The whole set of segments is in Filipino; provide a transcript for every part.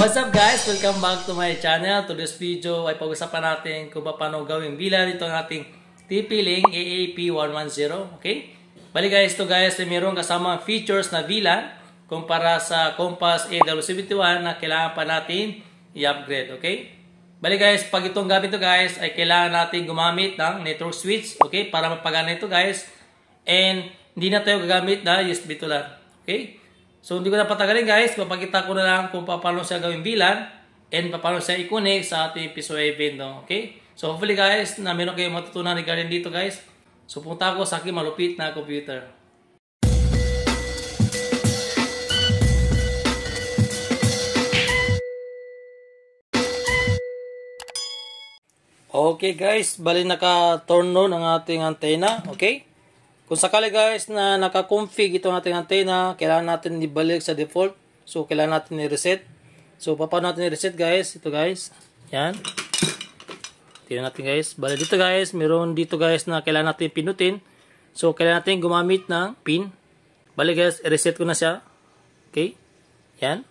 What's up guys? Welcome back to my channel. To this video ay pag-usapan natin kung paano gawing VLAN dito ang ating TP-Link AAP110. Okay? Bali guys, ito guys ay mayroong kasama features na VLAN kumpara sa Compass AW71 na kailangan pa natin i-upgrade. Okay? Bali guys, pag itong gamit ito guys ay kailangan natin gumamit ng network switch. Okay? Para mapagana ito guys. And hindi na tayo gagamit na USB to lang. Okay? So, hindi ko na patagalin guys. Papakita ko na lang kung paano siya gawin VLAN and paano siya i-connect sa ating PSUA event. No? Okay? So, hopefully guys, na meron kayong matutunan regarding dito guys. So, punta ako sa aking malupit na computer. Okay guys, bali naka-turn on ang ating antenna. Okay? Kung sakali guys na naka-config itong ating antenna, kailangan natin ibalik sa default. So, kailangan natin i-reset. So, paano natin i-reset guys? Ito guys. Yan. Tingnan natin guys. Bali dito guys, meron dito guys na kailangan natin pinutin. So, kailangan natin gumamit ng pin. Bali guys, i-reset ko na siya. Okay. Yan.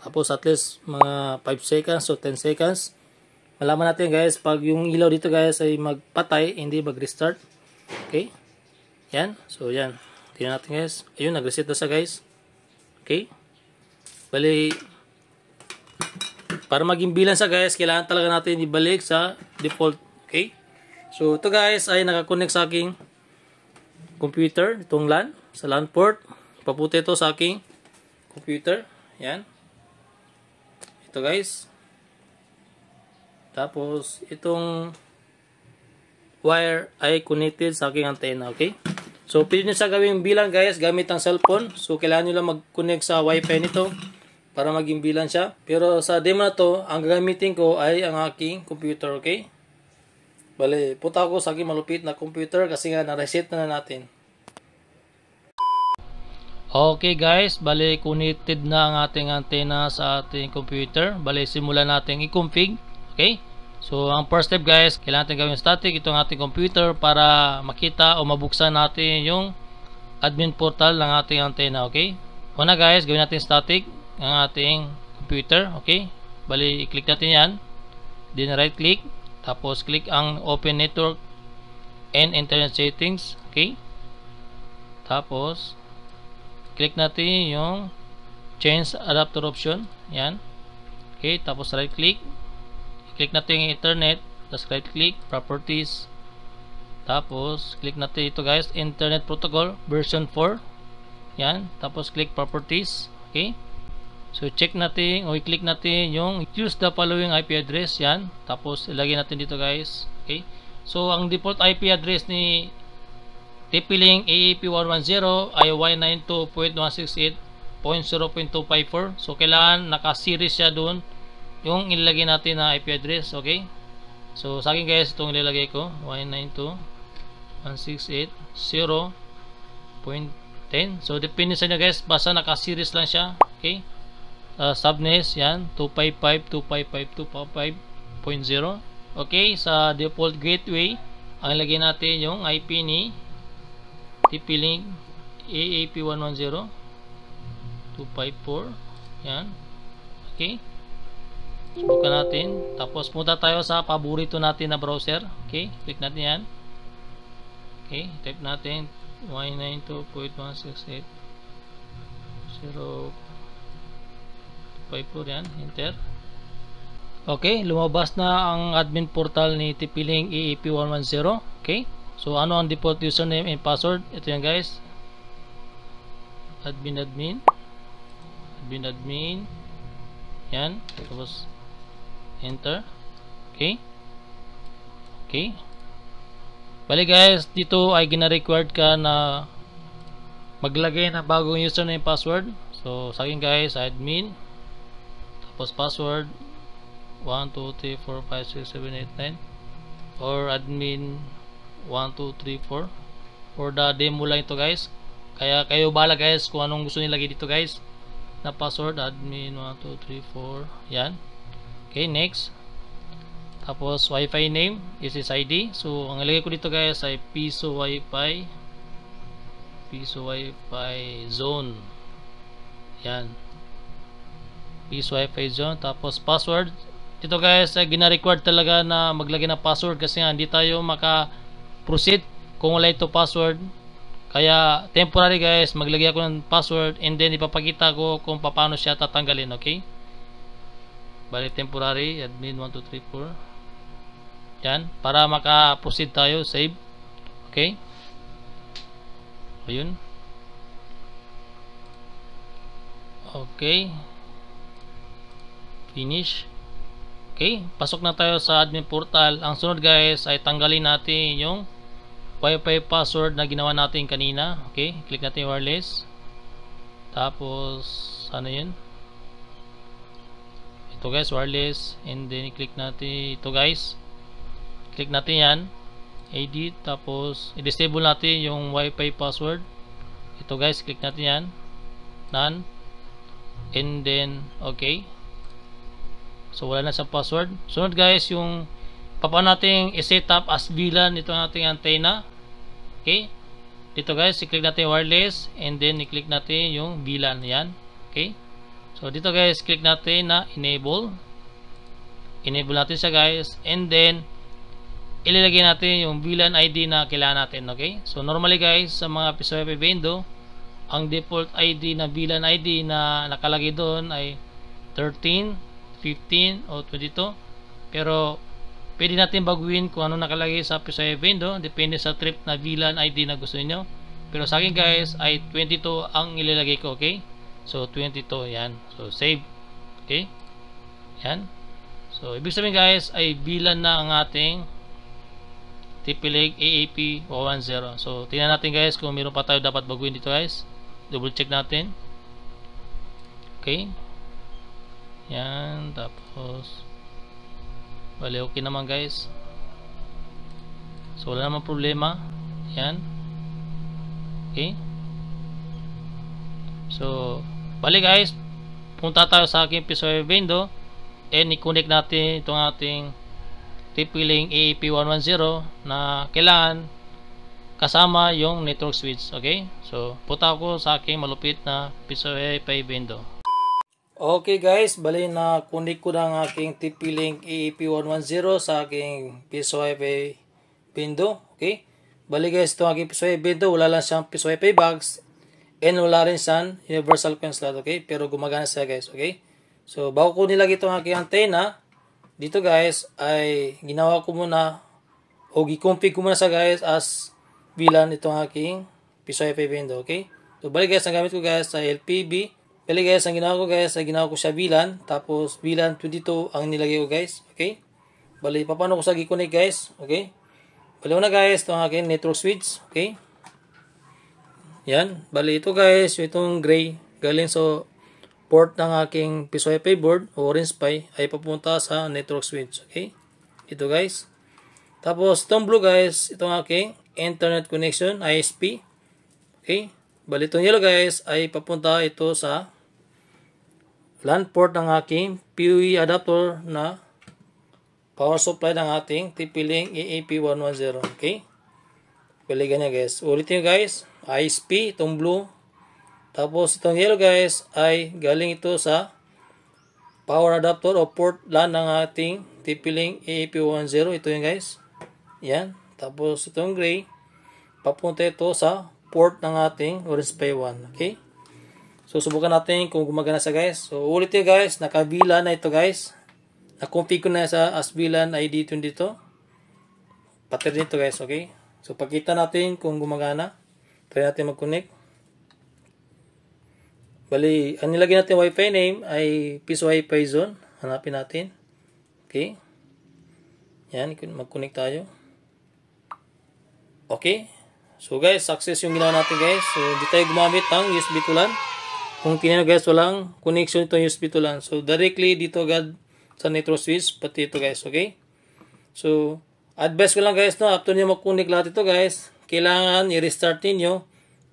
Tapos at least mga 5 seconds o 10 seconds. Malaman natin guys, pag yung ilaw dito guys ay magpatay, hindi mag-restart. Okay. Yan. So, yan. Tingnan natin guys. Ayun, nag-reset na siya guys. Okay. Bali, para maging bilang siya guys, kailangan talaga natin ibalik sa default. Okay. So, ito guys ay nakakonect sa aking computer. Itong LAN. Sa LAN port. Paputi ito sa aking computer. Yan. Ito guys. Tapos, itong wire ay connected sa aking antenna, okay? So, pwede nyo sa gawing bilang guys, gamit ang cellphone. So, kailangan nyo lang mag-connect sa wifi nito para maging bilang siya. Pero sa demo na to, ang gagamitin ko ay ang aking computer, okay? Bale, punta ako sa aking malupit na computer kasi nga na-reset na natin. Okay guys, bale, connected na ang ating antenna sa ating computer. Bale, simulan natin i-config, okay? So, ang first step guys, kailangan natin gawin static itong ating computer para makita o mabuksan natin yung admin portal ng ating antenna, okay? Una guys, gawin natin static ang ating computer, okay? Bali, i-click natin yan. Then right click, tapos click ang open network and internet settings, okay? Tapos, click natin yung change adapter option, yan. Okay, tapos right click. Click natin yung internet, tapos right click, properties, tapos click natin ito guys, internet protocol version 4, yan, tapos click properties, okay. So check natin o i-click natin yung use the following IP address, yan, tapos ilagay natin dito guys, okay. So ang default IP address ni TP-Link AAP110 ay 192.168.0.254, so kailangan naka-series siya dun yung ilalagay natin na IP address, okay? So, sa akin guys, itong ilalagay ko, 192.168.0.10. So, depende sa inyo guys, basta naka-series lang siya, okay? Subnets, yan, 255.255.255.0. Okay, sa default gateway, ang ilagay natin yung IP ni TP-Link AAP110 254, yan, okay? Subukan natin. Tapos punta tayo sa paborito natin na browser. Okay, click natin yan. Okay, type natin 192.168.0.54, yan, enter. Okay, lumabas na ang admin portal ni TP-Link AAP110. Okay, so ano ang default username and password? Ito yan guys, admin, yan, tapos enter. Okay. Okay. Bali guys, dito ay gina-required ka na maglagay ng bagong username and password. So, sa akin guys, admin. Tapos password 123456789 or admin 1234. For the demo lang ito guys. Kaya kayo bala guys kung anong gusto nilagay dito guys na password, admin 1234. Yan. Okay, next. Tapos Wi-Fi name, SSID. So ang ilagay ko dito guys ay piso Wi-Fi zone. Yan. Peace Wi-Fi zone. Tapos password. Dito guys, ay gina-required talaga na maglagay ng password kasi nga hindi tayo maka-proceed kung wala ito password. Kaya temporary guys, maglagay ako ng password and then ipapakita ko kung paano siya tatanggalin, okay? Bali temporary, admin 1234. Yan, para maka-proceed tayo, save. Okay? Ayun. Okay. Finish. Okay, pasok na tayo sa admin portal. Ang sunod guys ay tanggalin natin yung Wi-Fi password na ginawa natin kanina. Okay, click natin wireless. Tapos ano yun? Ito guys, wireless. And then click natin ito guys. Click natin yan. Edit. Tapos i-disable natin yung Wi-Fi password. Ito guys, click natin yan. None. And then okay. So wala na sa password. Sunod guys, yung paano natin i-set up as VLAN ito ang ating antenna. Okay? Dito guys, i-click natin wireless and then i-click natin yung VLAN. Yan. Okay? So dito guys, click natin na enable. Enable natin siya guys and then ilalagay natin yung VLAN ID na kailangan natin. Okay? So normally guys, sa mga Piso Wi-Fi Bendo, ang default ID na VLAN ID na nakalagay doon ay 13, 15 o 22. Pero pwede natin baguhin kung ano nakalagay sa Piso Wi-Fi Bendo, depende sa trip na VLAN ID na gusto niyo. Pero sa akin guys ay 22 ang ilalagay ko, okay? So 22 yan. So save. Okay? Yan. So ibig sabihin guys ay VLAN na ang ating TP-Link AAP 110. So tingnan natin guys kung meron pa tayo dapat baguhin dito guys. Double check natin. Okay. Yan, tapos bali okay naman guys. So wala namang problema. Yan. Okay. So bali guys, punta tayo sa aking Piso Wi-Fi Bendo and i-connect natin itong ating TP-Link AAP 110 na kailangan kasama yung network switch. Okay. So punta ako sa aking malupit na Piso Wi-Fi Bendo. Okay guys, bali na connect ko na ang aking TP-Link AAP 110 sa aking Piso Wi-Fi Bendo. Okay. Bali guys, itong aking Piso Wi-Fi Bendo, wala lang siyang Piso Wi-Fi box and wala rin siyang universal coin slot. Okay. Pero gumagana siya guys. Okay. So bago ko nilagay itong aking antenna dito guys, ay ginawa ko muna o gi-config ko muna sa guys as VLAN itong aking Piso Wi-Fi Bendo. Okay. So bali guys, ang gamit ko guys sa LPB. Bali guys, ang ginawa ko guys, ay ginawa ko siya VLAN. Tapos VLAN 22 ang nilagay ko guys. Okay. Bali, paano ko sa gi-connect guys. Okay. Bali una guys, itong aking network switch. Okay. Yan. Bali ito guys, itong gray galing sa port ng aking Piso Wi-Fi board o Orange Pi ay papunta sa network switch. Okay. Ito guys. Tapos itong blue guys, itong aking internet connection ISP. Okay. Bali itong yellow guys ay papunta ito sa LAN port ng aking PoE adapter na power supply ng ating TP-Link AAP 110. Okay. Bali ganyan guys. Ulitin guys. ISP, itong blue. Tapos itong yellow guys ay galing ito sa power adapter o port LAN ng ating TP-Link AAP 110. Ito yun guys. Yan. Tapos itong gray papunta ito sa port ng ating Orange Pi 1. Okay. So subukan natin kung gumagana sa guys. So ulit yun guys. Naka-VLAN na ito guys. Na-config ko na sa as VLAN ID dito. Pattern nito guys. Okay. So pakita natin kung gumagana. Try natin mag-connect. Bali, ang nilagay natin Wi-Fi name ay Piso Wi-Fi Zone. Hanapin natin. Okay. Yan, mag-connect tayo. Okay. So guys, success yung ginawa natin guys. So hindi tayo gumamit ng USB to LAN. Kung tingnan guys, walang connection ito USB to LAN. So directly dito agad sa network switch, pati ito guys. Okay. So advice ko lang guys, no, after nyo mag-connect lahat ito guys, kailangan i-restart ninyo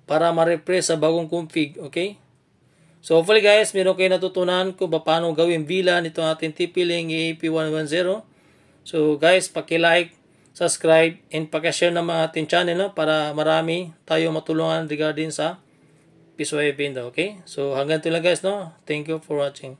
para ma-refresh sa bagong config. Okay. So hopefully guys, meron kayo natutunan kung paano gawin VLAN itong ating TP-Link AAP 110. So guys, paki-like, subscribe, and paki-share ng mga ating channel, no, para marami tayo matulungan regarding sa Piso Wi-Fi Bendo. Okay? So hanggang ito lang guys, no. Thank you for watching.